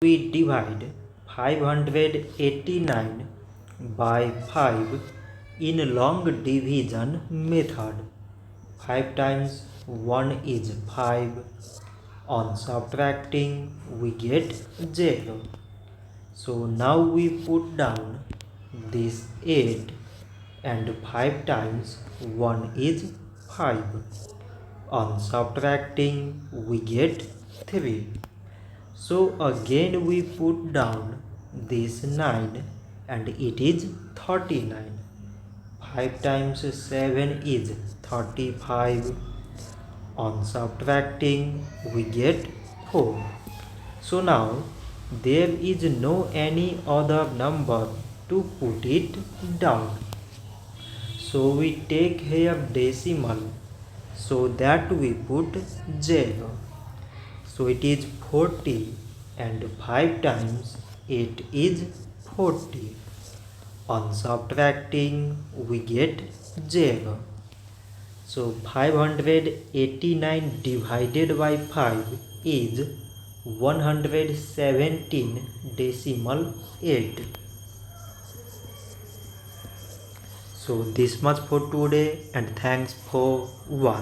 We divide 589 by 5 in long division method. 5 times 1 is 5. On subtracting we get 0. So now we put down this 8 and 5 times 1 is 5. On subtracting we get 3. So again we put down this 9 and it is 39. 5 times 7 is 35. On subtracting we get 4. So now there is no any other number to put it down. So we take here decimal so that we put 0. So it is 40 and 5 times 8 is 40. On subtracting we get 0. So 589 divided by 5 is 117 decimal 8. So this much for today and thanks for watching.